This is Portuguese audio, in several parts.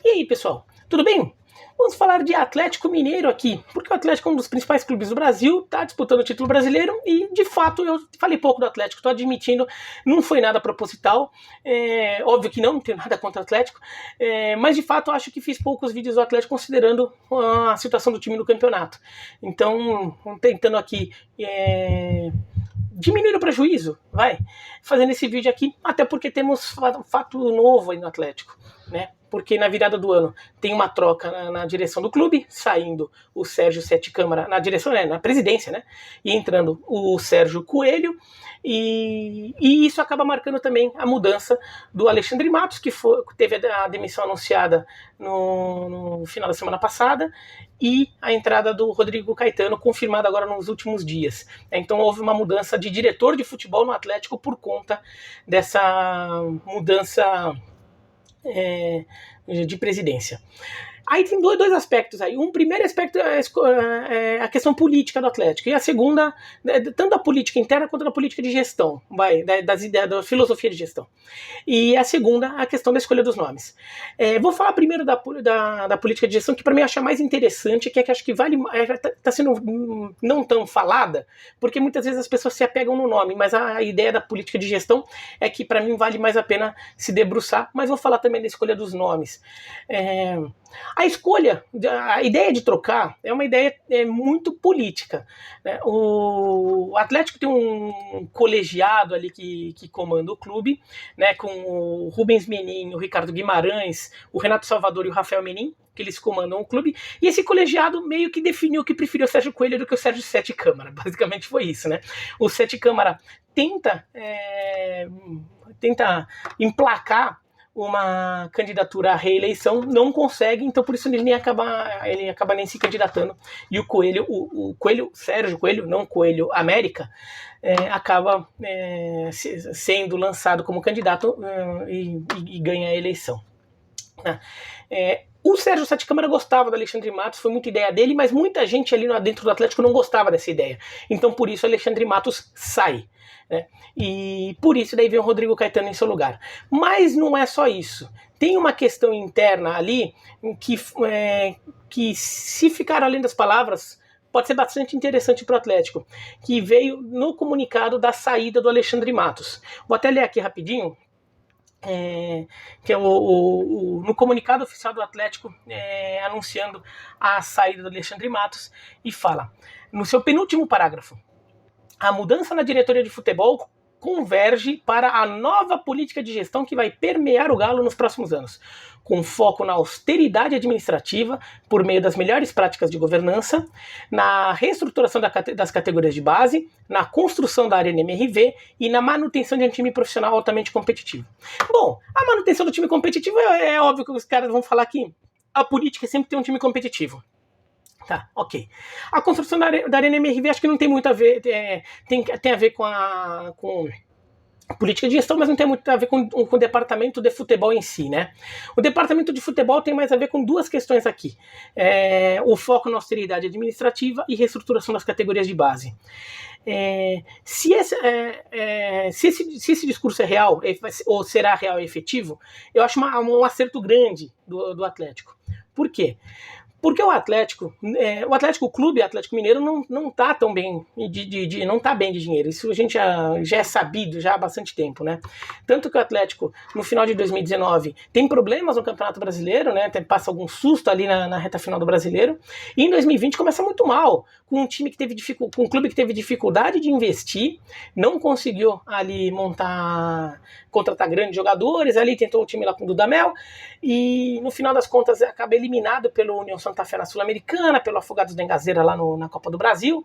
E aí, pessoal, tudo bem? Vamos falar de Atlético Mineiro aqui, porque o Atlético é um dos principais clubes do Brasil, está disputando o título brasileiro e, de fato, eu falei pouco do Atlético, estou admitindo, não foi nada proposital, óbvio que não tenho nada contra o Atlético, mas, de fato, acho que fiz poucos vídeos do Atlético considerando a situação do time no campeonato. Então, tentando aqui diminuir o prejuízo, fazendo esse vídeo aqui, até porque temos fato novo aí no Atlético, né? Porque na virada do ano tem uma troca na direção do clube, saindo o Sérgio Sete Câmara na direção, na presidência, né? E entrando o Sérgio Coelho, e isso acaba marcando também a mudança do Alexandre Matos, que teve a demissão anunciada no final da semana passada, e a entrada do Rodrigo Caetano, confirmada agora nos últimos dias. Então houve uma mudança de diretor de futebol no Atlético por conta dessa mudança de presidência. Aí tem dois aspectos aí. Um primeiro aspecto é a questão política do Atlético. E a segunda, tanto da política interna quanto da política de gestão, das ideias, da filosofia de gestão. E a segunda, a questão da escolha dos nomes. Vou falar primeiro da política de gestão, que para mim acho a mais interessante, que acho que está sendo não tão falada, porque muitas vezes as pessoas se apegam no nome, mas a ideia da política de gestão é que para mim vale mais a pena se debruçar, mas vou falar também da escolha dos nomes. A escolha, a ideia de trocar é uma ideia muito política, né? O Atlético tem um colegiado ali que comanda o clube, né, com o Rubens Menin, o Ricardo Guimarães, o Renato Salvador e o Rafael Menin, que eles comandam o clube, e esse colegiado meio que definiu que preferiu o Sérgio Coelho do que o Sérgio Sete Câmara. Basicamente foi isso, né? O Sete Câmara tenta emplacar uma candidatura à reeleição, não consegue, então por isso ele acaba nem se candidatando, e o Coelho, o Coelho, Sérgio Coelho, não Coelho América, acaba sendo lançado como candidato e ganha a eleição. O Sérgio Sete Câmara gostava do Alexandre Matos, foi muita ideia dele, mas muita gente ali dentro do Atlético não gostava dessa ideia. Então por isso o Alexandre Matos sai, né? E por isso daí vem o Rodrigo Caetano em seu lugar. Mas não é só isso. Tem uma questão interna ali que se ficar além das palavras, pode ser bastante interessante para o Atlético, que veio no comunicado da saída do Alexandre Matos. Vou até ler aqui rapidinho, que é no comunicado oficial do Atlético anunciando a saída do Alexandre Matos, e fala, no seu penúltimo parágrafo: a mudança na diretoria de futebol converge para a nova política de gestão que vai permear o Galo nos próximos anos, com foco na austeridade administrativa por meio das melhores práticas de governança, na reestruturação das categorias de base, na construção da Arena MRV e na manutenção de um time profissional altamente competitivo. Bom, a manutenção do time competitivo é óbvio que os caras vão falar que a política é sempre ter um time competitivo. Tá, ok. A construção da Arena MRV acho que não tem muito a ver, tem a ver com a política de gestão, mas não tem muito a ver com o departamento de futebol em si, né? O departamento de futebol tem mais a ver com duas questões aqui. O foco na austeridade administrativa e reestruturação das categorias de base. Se esse discurso é real, ou será real e efetivo, eu acho um acerto grande do Atlético. Por quê? Porque o Atlético Clube, o Atlético Mineiro, não está tão bem não tá bem de dinheiro. Isso a gente já é sabido já há bastante tempo, né? Tanto que o Atlético, no final de 2019, tem problemas no Campeonato Brasileiro, né? Passa algum susto ali na reta final do Brasileiro. E em 2020 começa muito mal, com um time com um clube que teve dificuldade de investir, não conseguiu ali contratar grandes jogadores, ali tentou o time lá com o Dudamel, e no final das contas acaba eliminado pelo União Santa Fé na Sul-Americana, pelo Afogados da Engazeira lá na Copa do Brasil,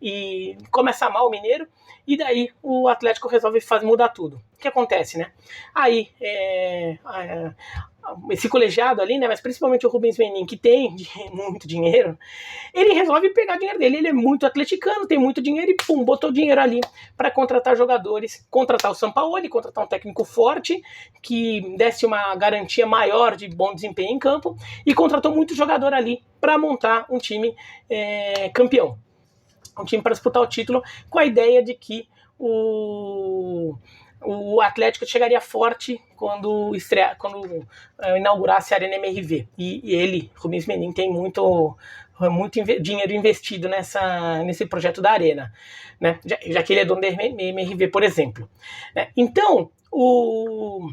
e começa mal o Mineiro, e daí o Atlético resolve mudar tudo. O que acontece, né? Aí esse colegiado ali, né, mas principalmente o Rubens Menin, que tem muito dinheiro, ele resolve pegar dinheiro dele. Ele é muito atleticano, tem muito dinheiro e pum, botou dinheiro ali para contratar jogadores, contratar o Sampaoli, contratar um técnico forte que desse uma garantia maior de bom desempenho em campo, e contratou muito jogador ali para montar um time campeão, um time para disputar o título, com a ideia de que o Atlético chegaria forte quando inaugurasse a Arena MRV. E ele, Rubens Menin, tem muito dinheiro investido nesse projeto da Arena, né? Já que ele é dono da MRV, por exemplo. Então, o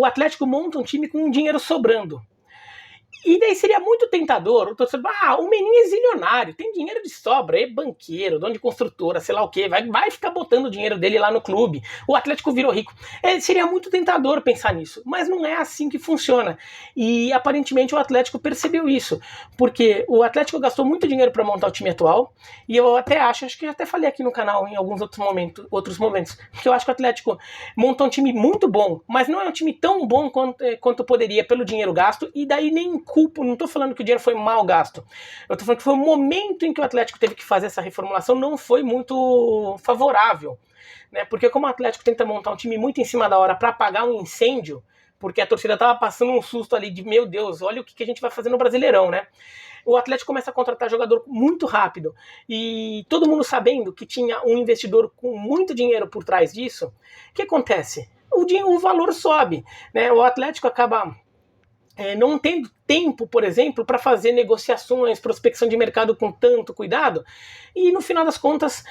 Atlético monta um time com dinheiro sobrando. E daí seria muito tentador o torcedor, o Menin é zilionário, tem dinheiro de sobra, é banqueiro, dono de construtora, sei lá o quê, vai ficar botando o dinheiro dele lá no clube, o Atlético virou rico. Seria muito tentador pensar nisso, mas não é assim que funciona. E aparentemente o Atlético percebeu isso, porque o Atlético gastou muito dinheiro para montar o time atual, e eu até acho que eu até falei aqui no canal em alguns outros momentos, que eu acho que o Atlético montou um time muito bom, mas não é um time tão bom quanto poderia pelo dinheiro gasto, e daí nem culpo, não estou falando que o dinheiro foi mal gasto, eu estou falando que foi o momento em que o Atlético teve que fazer essa reformulação, não foi muito favorável, né? Porque como o Atlético tenta montar um time muito em cima da hora para apagar um incêndio, porque a torcida estava passando um susto ali de, meu Deus, olha o que a gente vai fazer no Brasileirão, né? O Atlético começa a contratar jogador muito rápido, e todo mundo sabendo que tinha um investidor com muito dinheiro por trás disso, o que acontece? O valor sobe, né? O Atlético acaba não tendo tempo, por exemplo, para fazer negociações, prospecção de mercado com tanto cuidado, e no final das contas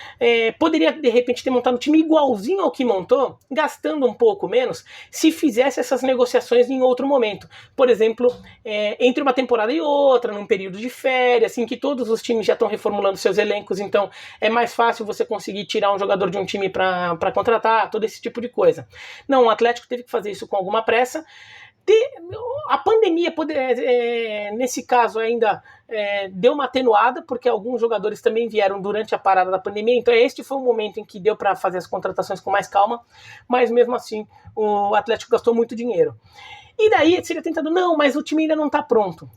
poderia de repente ter montado um time igualzinho ao que montou, gastando um pouco menos, se fizesse essas negociações em outro momento. Por exemplo, entre uma temporada e outra, num período de férias, assim, que todos os times já estão reformulando seus elencos, então é mais fácil você conseguir tirar um jogador de um time para contratar, todo esse tipo de coisa. Não, o Atlético teve que fazer isso com alguma pressa. A pandemia, nesse caso, ainda deu uma atenuada, porque alguns jogadores também vieram durante a parada da pandemia, então este foi um momento em que deu para fazer as contratações com mais calma, mas mesmo assim o Atlético gastou muito dinheiro. E daí seria tentado, não, mas o time ainda não está pronto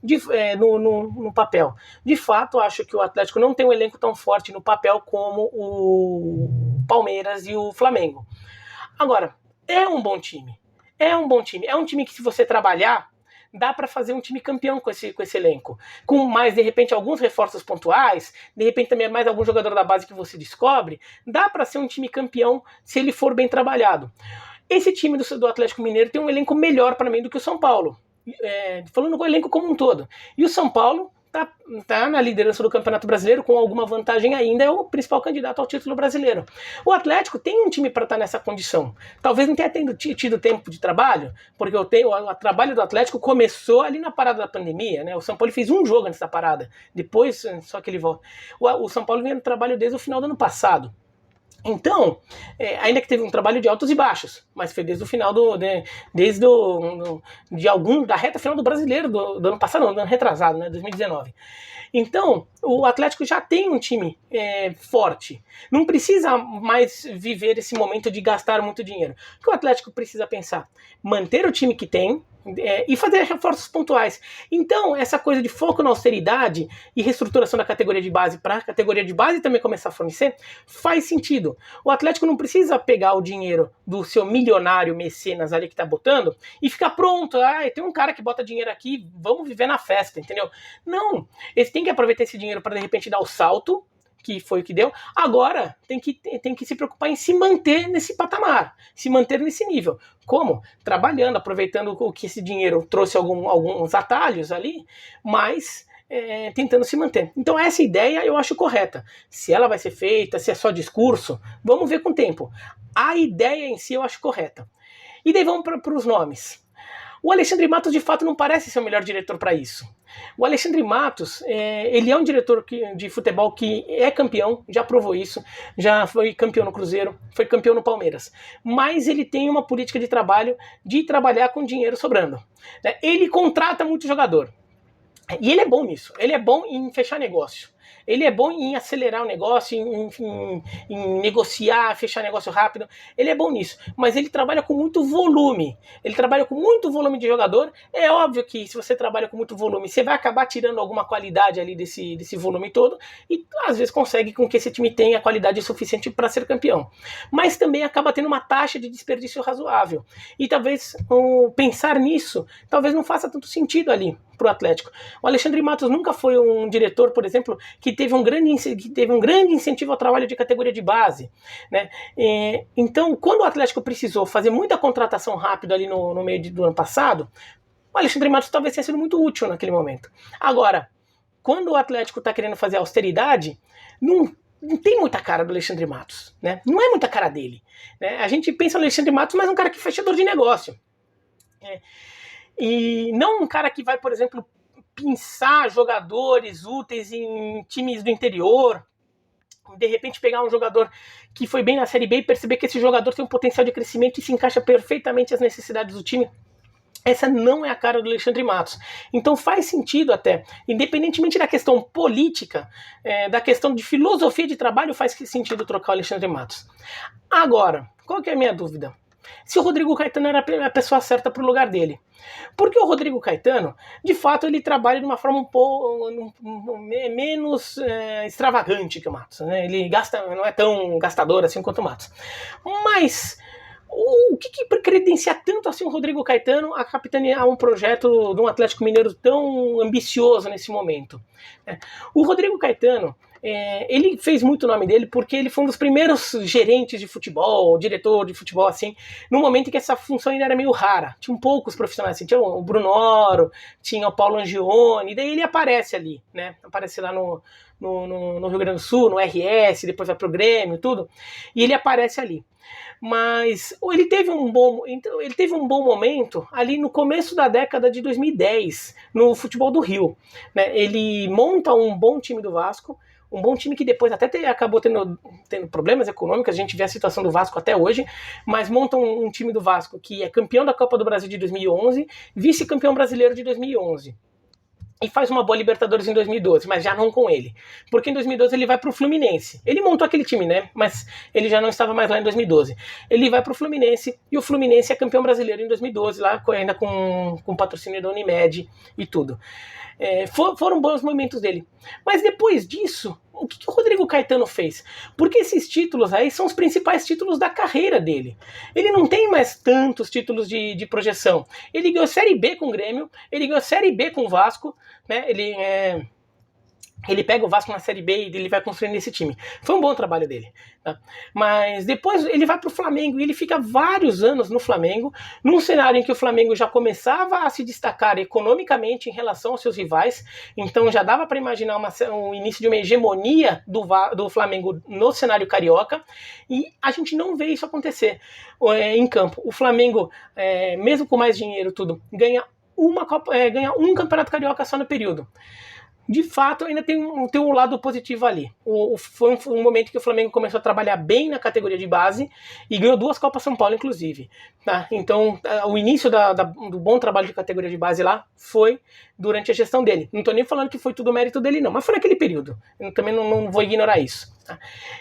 no papel. De fato, acho que o Atlético não tem um elenco tão forte no papel como o Palmeiras e o Flamengo. Agora, é um bom time. É um bom time. É um time que, se você trabalhar, dá para fazer um time campeão com esse elenco. Com mais, de repente, alguns reforços pontuais, de repente também mais algum jogador da base que você descobre, dá para ser um time campeão se ele for bem trabalhado. Esse time do Atlético Mineiro tem um elenco melhor para mim do que o São Paulo. Falando com o elenco como um todo. E o São Paulo tá na liderança do Campeonato Brasileiro com alguma vantagem ainda, é o principal candidato ao título brasileiro. O Atlético tem um time para estar nessa condição. Talvez não tenha tido tempo de trabalho, porque o trabalho do Atlético começou ali na parada da pandemia, né? O São Paulo fez um jogo antes da parada, depois só que ele volta. O São Paulo vem no trabalho desde o final do ano passado. Então, ainda que teve um trabalho de altos e baixos, mas foi desde o final da reta final do Brasileiro do ano passado, não, do ano retrasado, né, 2019. Então, o Atlético já tem um time forte. Não precisa mais viver esse momento de gastar muito dinheiro. O que o Atlético precisa pensar? Manter o time que tem, e fazer reforços pontuais. Então, essa coisa de foco na austeridade e reestruturação da categoria de base para a categoria de base também começar a fornecer, faz sentido. O Atlético não precisa pegar o dinheiro do seu milionário mecenas ali que está botando e ficar pronto. Tem um cara que bota dinheiro aqui, vamos viver na festa, entendeu? Não, eles têm que aproveitar esse dinheiro para de repente dar o salto, que foi o que deu. Agora tem que se preocupar em se manter nesse patamar, se manter nesse nível. Como? Trabalhando, aproveitando o que esse dinheiro trouxe alguns atalhos ali, mas tentando se manter. Então essa ideia eu acho correta. Se ela vai ser feita, se é só discurso, vamos ver com o tempo. A ideia em si eu acho correta. E daí vamos para os nomes. O Alexandre Matos, de fato, não parece ser o melhor diretor para isso. O Alexandre Matos, ele é um diretor de futebol que é campeão, já provou isso, já foi campeão no Cruzeiro, foi campeão no Palmeiras. Mas ele tem uma política de trabalho de trabalhar com dinheiro sobrando. Ele contrata muito jogador. E ele é bom nisso, ele é bom em fechar negócio. Ele é bom em acelerar o negócio, em negociar, fechar negócio rápido. Ele é bom nisso, mas ele trabalha com muito volume. Ele trabalha com muito volume de jogador. É óbvio que se você trabalha com muito volume, você vai acabar tirando alguma qualidade ali desse volume todo e às vezes consegue com que esse time tenha qualidade suficiente para ser campeão. Mas também acaba tendo uma taxa de desperdício razoável. E talvez pensar nisso, talvez não faça tanto sentido ali para o Atlético. O Alexandre Matos nunca foi um diretor, por exemplo, que teve um grande incentivo ao trabalho de categoria de base, né? Então, quando o Atlético precisou fazer muita contratação rápida ali no meio do ano passado, o Alexandre Matos talvez tenha sido muito útil naquele momento. Agora, quando o Atlético está querendo fazer austeridade, não tem muita cara do Alexandre Matos, né? Não é muita cara dele, né? A gente pensa no Alexandre Matos, mas um cara que é fechador de negócio. E não um cara que vai, por exemplo, pinçar jogadores úteis em times do interior, de repente pegar um jogador que foi bem na Série B e perceber que esse jogador tem um potencial de crescimento e se encaixa perfeitamente às necessidades do time. Essa não é a cara do Alexandre Matos. Então faz sentido até, independentemente da questão política, da questão de filosofia de trabalho, faz sentido trocar o Alexandre Matos. Agora, qual que é a minha dúvida? Se o Rodrigo Caetano era a pessoa certa para o lugar dele. Porque o Rodrigo Caetano, de fato, ele trabalha de uma forma um pouco menos extravagante que o Matos, né? Ele não é tão gastador assim quanto o Matos. Mas o que credencia tanto assim o Rodrigo Caetano a capitanear um projeto de um Atlético Mineiro tão ambicioso nesse momento? O Rodrigo Caetano, ele fez muito o nome dele porque ele foi um dos primeiros gerentes de futebol, diretor de futebol, assim, no momento em que essa função ainda era meio rara. Tinham poucos profissionais, assim, tinha o Bruno Oro, tinha o Paulo Angione, daí ele aparece ali, né? Aparece lá no Rio Grande do Sul, no RS, depois vai pro Grêmio, tudo, e ele aparece ali. Mas ele teve um bom momento ali no começo da década de 2010, no futebol do Rio, né? Ele monta um bom time do Vasco, um bom time que depois até acabou tendo problemas econômicos, a gente vê a situação do Vasco até hoje, mas monta um time do Vasco que é campeão da Copa do Brasil de 2011, vice-campeão brasileiro de 2011. E faz uma boa Libertadores em 2012, mas já não com ele. Porque em 2012 ele vai pro Fluminense. Ele montou aquele time, né? Mas ele já não estava mais lá em 2012. Ele vai pro Fluminense e o Fluminense é campeão brasileiro em 2012, lá ainda com patrocínio da Unimed e tudo. Foram bons momentos dele. Mas depois disso, o que o Rodrigo Caetano fez? Porque esses títulos aí são os principais títulos da carreira dele. Ele não tem mais tantos títulos de projeção. Ele ganhou Série B com o Grêmio, ele ganhou Série B com o Vasco, né? Ele pega o Vasco na Série B e ele vai construindo esse time. Foi um bom trabalho dele. Tá? Mas depois ele vai para o Flamengo e ele fica vários anos no Flamengo, num cenário em que o Flamengo já começava a se destacar economicamente em relação aos seus rivais. Então já dava para imaginar um início de uma hegemonia do Flamengo no cenário carioca. E a gente não vê isso acontecer em campo. O Flamengo, mesmo com mais dinheiro tudo, ganha um campeonato carioca só no período. De fato, ainda tem um lado positivo ali. Foi um momento que o Flamengo começou a trabalhar bem na categoria de base e ganhou 2 Copas São Paulo, inclusive. Tá? Então, o início do bom trabalho de categoria de base lá foi durante a gestão dele. Não estou nem falando que foi tudo mérito dele, não, mas foi naquele período. Eu também não vou ignorar isso. Tá?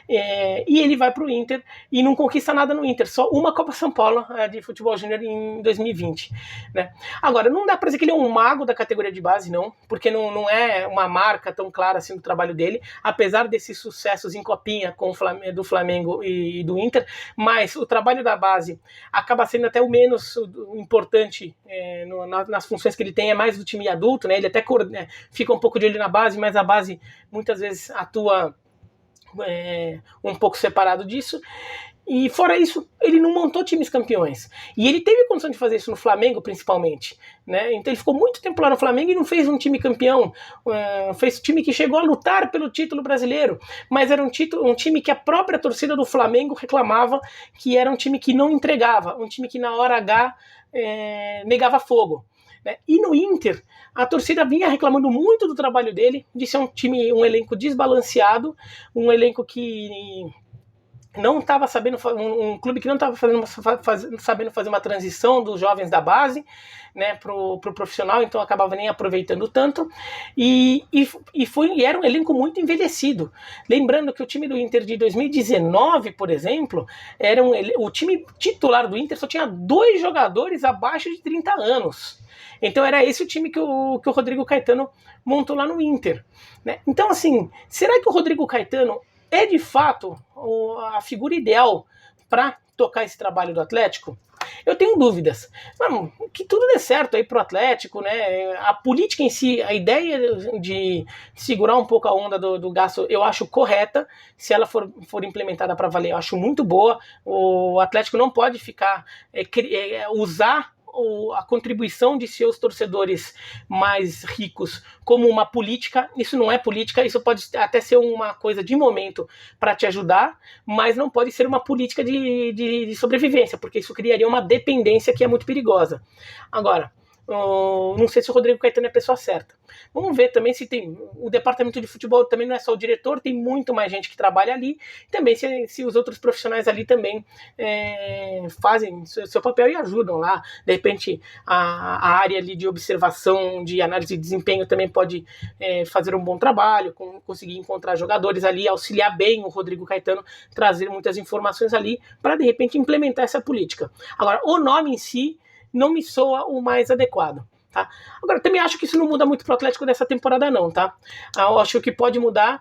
E ele vai para o Inter e não conquista nada no Inter, só uma Copa São Paulo de futebol júnior em 2020. Né? Agora, não dá para dizer que ele é um mago da categoria de base, não, porque não é uma marca tão clara assim do trabalho dele, apesar desses sucessos em copinha do Flamengo e do Inter, mas o trabalho da base acaba sendo até o menos importante nas funções que ele tem, é mais do time adulto, né? Ele até fica um pouco de olho na base, mas a base muitas vezes atua um pouco separado disso. E fora isso, ele não montou times campeões. E ele teve condição de fazer isso no Flamengo, principalmente. Né? Então ele ficou muito tempo lá no Flamengo e não fez um time campeão. Fez um time que chegou a lutar pelo título brasileiro. Mas era um time que a própria torcida do Flamengo reclamava que era um time que não entregava. Um time que na hora H negava fogo. Né? E no Inter, a torcida vinha reclamando muito do trabalho dele, de ser um elenco desbalanceado, um elenco que não estava sabendo, um clube que não estava sabendo fazer uma transição dos jovens da base, né, pro profissional, então acabava nem aproveitando tanto, e era um elenco muito envelhecido. Lembrando que o time do Inter de 2019, por exemplo, o time titular do Inter só tinha 2 jogadores abaixo de 30 anos. Então era esse o time que o Rodrigo Caetano montou lá no Inter. Né? Então, assim, será que o Rodrigo Caetano é de fato a figura ideal para tocar esse trabalho do Atlético? Eu tenho dúvidas. Que tudo dê certo aí pro Atlético, né? A política em si, a ideia de segurar um pouco a onda do gasto, eu acho correta. Se ela for implementada para valer, eu acho muito boa. O Atlético não pode ficar usar a contribuição de seus torcedores mais ricos como uma política. Isso não é política, isso pode até ser uma coisa de momento para te ajudar, mas não pode ser uma política de sobrevivência, porque isso criaria uma dependência que é muito perigosa. Agora, não sei se o Rodrigo Caetano é a pessoa certa. Vamos ver também se tem... O departamento de futebol também não é só o diretor, tem muito mais gente que trabalha ali. Também se os outros profissionais ali também fazem seu papel e ajudam lá. De repente, a área ali de observação, de análise de desempenho também pode fazer um bom trabalho, conseguir encontrar jogadores ali, auxiliar bem o Rodrigo Caetano, trazer muitas informações ali para, de repente, implementar essa política. Agora, o nome em si não me soa o mais adequado, tá? Agora, também acho que isso não muda muito pro Atlético dessa temporada não, tá? Eu acho que pode mudar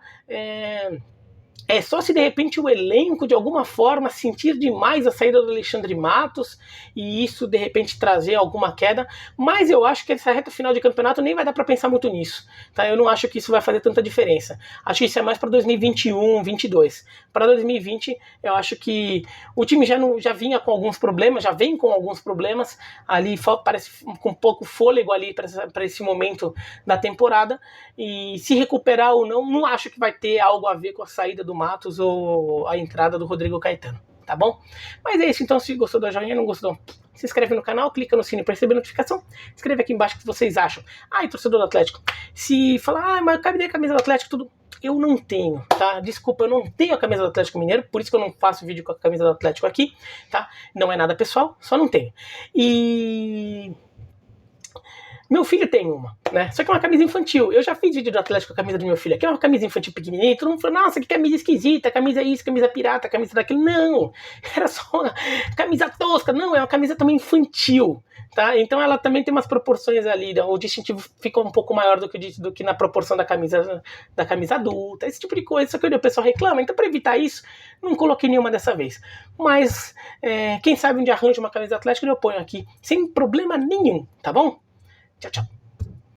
só se de repente o elenco de alguma forma sentir demais a saída do Alexandre Matos e isso de repente trazer alguma queda, mas eu acho que essa reta final de campeonato nem vai dar para pensar muito nisso, tá? Eu não acho que isso vai fazer tanta diferença. Acho que isso é mais para 2021, 2022. Para 2020, eu acho que o time já vinha com alguns problemas, já vem com alguns problemas ali, parece com pouco fôlego ali para esse momento da temporada, e se recuperar ou não acho que vai ter algo a ver com a saída do Matos ou a entrada do Rodrigo Caetano, tá bom? Mas é isso, então se gostou da joinha, não gostou, se inscreve no canal, clica no sininho para receber notificação, escreve aqui embaixo o que vocês acham. E torcedor do Atlético, se falar, mas cadê a camisa do Atlético, tudo... Eu não tenho, tá? Desculpa, eu não tenho a camisa do Atlético Mineiro, por isso que eu não faço vídeo com a camisa do Atlético aqui, tá? Não é nada pessoal, só não tenho. E... Meu filho tem uma, né? Só que é uma camisa infantil. Eu já fiz vídeo do Atlético com a camisa do meu filho aqui. É uma camisa infantil pequenininha. Todo mundo falou, nossa, que camisa esquisita. Camisa isso, camisa pirata, camisa daquilo. Não, era só uma camisa tosca. Não, é uma camisa também infantil, tá? Então ela também tem umas proporções ali. O distintivo fica um pouco maior do que na proporção da camisa adulta. Esse tipo de coisa. Só que o pessoal reclama. Então, para evitar isso, não coloquei nenhuma dessa vez. Mas, quem sabe um dia arranjo uma camisa do Atlético e eu ponho aqui. Sem problema nenhum, tá bom? Tchau, tchau.